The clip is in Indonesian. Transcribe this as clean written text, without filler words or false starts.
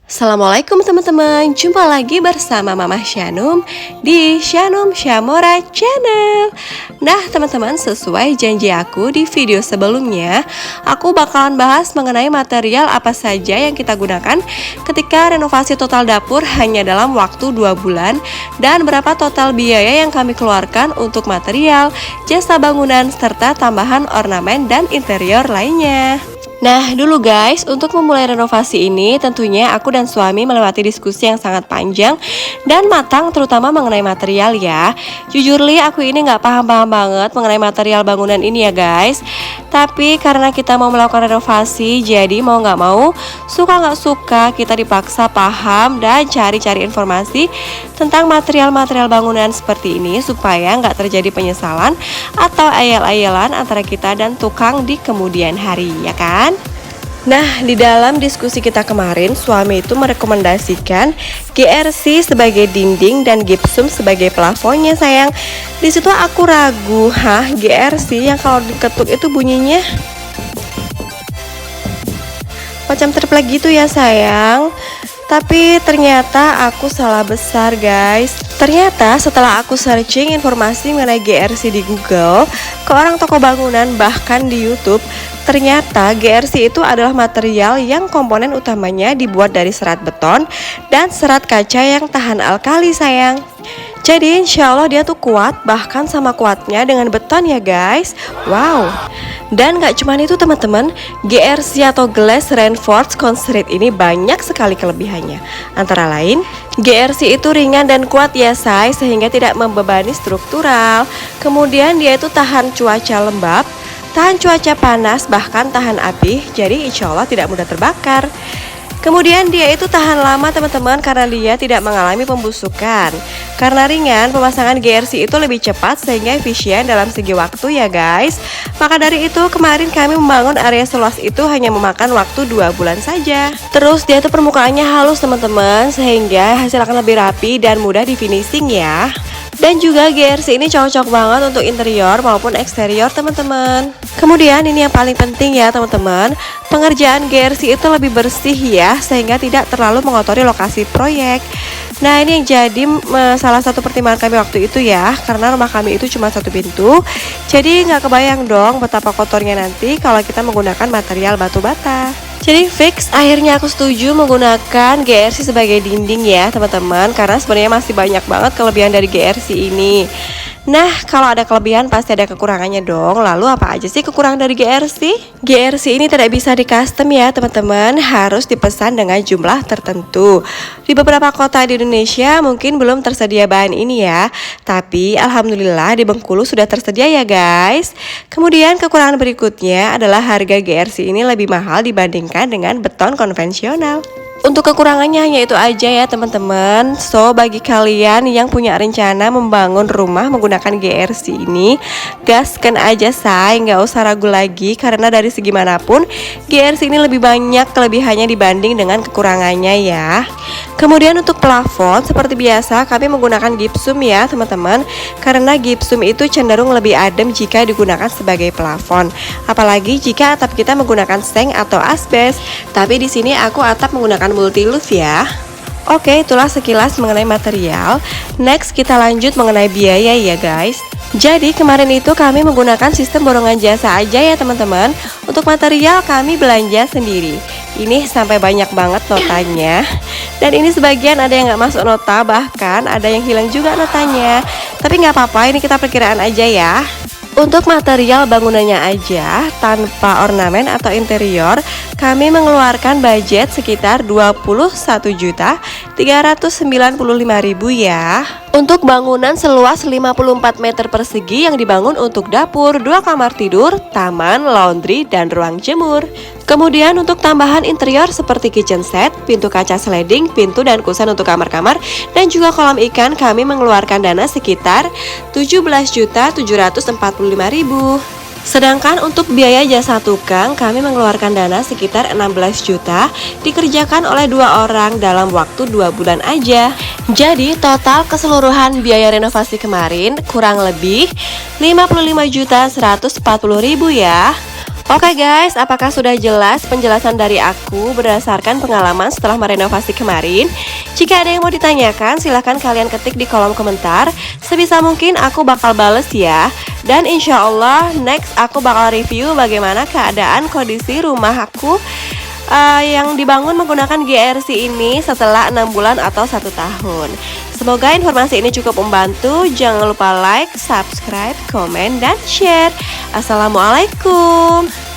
Assalamualaikum teman-teman, jumpa lagi bersama Mama Shanum di Shanum Shamora Channel. Nah teman-teman, sesuai janji aku di video sebelumnya, aku bakalan bahas mengenai material apa saja yang kita gunakan ketika renovasi total dapur hanya dalam waktu 2 bulan, dan berapa total biaya yang kami keluarkan untuk material, jasa bangunan, serta tambahan ornamen dan interior lainnya. Nah dulu guys, untuk memulai renovasi ini tentunya aku dan suami melewati diskusi yang sangat panjang dan matang, terutama mengenai material ya. Jujur li, aku ini nggak paham-paham banget mengenai material bangunan ini ya guys. Tapi karena kita mau melakukan renovasi, jadi mau nggak mau, suka nggak suka, kita dipaksa paham dan cari-cari informasi tentang material-material bangunan seperti ini supaya nggak terjadi penyesalan atau ayel-ayelan antara kita dan tukang di kemudian hari, ya kan? Nah, di dalam diskusi kita kemarin, suami itu merekomendasikan GRC sebagai dinding dan gypsum sebagai plafonnya sayang. Di situ aku ragu, GRC yang kalau diketuk itu bunyinya macam triplek gitu ya sayang. Tapi ternyata aku salah besar guys. Ternyata setelah aku searching informasi mengenai GRC di Google, ke orang toko bangunan, bahkan di YouTube, ternyata GRC itu adalah material yang komponen utamanya dibuat dari serat beton dan serat kaca yang tahan alkali sayang. Jadi insya Allah dia tuh kuat, bahkan sama kuatnya dengan beton ya guys. Wow. Dan gak cuma itu teman-teman, GRC atau Glass Reinforced Concrete ini banyak sekali kelebihannya. Antara lain, GRC itu ringan dan kuat ya say, sehingga tidak membebani struktural. Kemudian dia itu tahan cuaca lembab, tahan cuaca panas, bahkan tahan api. Jadi insya Allah tidak mudah terbakar. Kemudian dia itu tahan lama teman-teman karena dia tidak mengalami pembusukan. Karena ringan, pemasangan GRC itu lebih cepat sehingga efisien dalam segi waktu ya guys. Maka dari itu kemarin kami membangun area seluas itu hanya memakan waktu 2 bulan saja. Terus dia itu permukaannya halus teman-teman, sehingga hasil akan lebih rapi dan mudah di finishing ya. Dan juga GRC ini cocok banget untuk interior maupun eksterior teman-teman. Kemudian ini yang paling penting ya teman-teman, pengerjaan GRC itu lebih bersih ya, sehingga tidak terlalu mengotori lokasi proyek. Nah ini yang jadi salah satu pertimbangan kami waktu itu ya, karena rumah kami itu cuma satu pintu. Jadi nggak kebayang dong betapa kotornya nanti kalau kita menggunakan material batu bata. Jadi fix akhirnya aku setuju menggunakan GRC sebagai dinding ya teman-teman, karena sebenarnya masih banyak banget kelebihan dari GRC ini. Nah, kalau ada kelebihan pasti ada kekurangannya dong. Lalu apa aja sih kekurangan dari GRC? GRC ini tidak bisa di custom ya teman-teman, harus dipesan dengan jumlah tertentu. Di beberapa kota di Indonesia mungkin belum tersedia bahan ini ya, tapi alhamdulillah di Bengkulu sudah tersedia ya guys. Kemudian kekurangan berikutnya adalah harga GRC ini lebih mahal dibandingkan dengan beton konvensional. Untuk kekurangannya hanya itu aja ya teman-teman. So bagi kalian yang punya rencana membangun rumah menggunakan GRC ini, gaskan aja say, nggak usah ragu lagi. Karena dari segi manapun GRC ini lebih banyak kelebihannya dibanding dengan kekurangannya ya. Kemudian untuk plafon, seperti biasa kami menggunakan gypsum ya teman-teman, karena gypsum itu cenderung lebih adem jika digunakan sebagai plafon. Apalagi jika atap kita menggunakan seng atau asbes. Tapi di sini aku atap menggunakan multi-loop ya. Oke, itulah sekilas mengenai material. Next kita lanjut mengenai biaya ya guys. Jadi kemarin itu kami menggunakan sistem borongan jasa aja ya teman-teman. Untuk material kami belanja sendiri. Ini sampai banyak banget notanya. Dan ini sebagian ada yang nggak masuk nota, bahkan ada yang hilang juga notanya. Tapi nggak apa-apa, ini kita perkiraan aja ya. Untuk material bangunannya aja, tanpa ornamen atau interior, kami mengeluarkan budget sekitar 21.395.000 ya. Untuk bangunan seluas 54 meter persegi yang dibangun untuk dapur, 2 kamar tidur, taman, laundry, dan ruang jemur. Kemudian untuk tambahan interior seperti kitchen set, pintu kaca sliding, pintu dan kusen untuk kamar-kamar, dan juga kolam ikan, kami mengeluarkan dana sekitar 17.745.000. Sedangkan untuk biaya jasa tukang, kami mengeluarkan dana sekitar 16 juta, dikerjakan oleh 2 orang dalam waktu 2 bulan aja. Jadi total keseluruhan biaya renovasi kemarin kurang lebih 55.140.000 ya. Oke guys, apakah sudah jelas penjelasan dari aku berdasarkan pengalaman setelah merenovasi kemarin? Jika ada yang mau ditanyakan, silahkan kalian ketik di kolom komentar. Sebisa mungkin aku bakal bales ya. Dan insya Allah next aku bakal review bagaimana keadaan kondisi rumah aku yang dibangun menggunakan GRC ini setelah 6 bulan atau 1 tahun. Semoga informasi ini cukup membantu. Jangan lupa like, subscribe, komen, dan share. Assalamualaikum.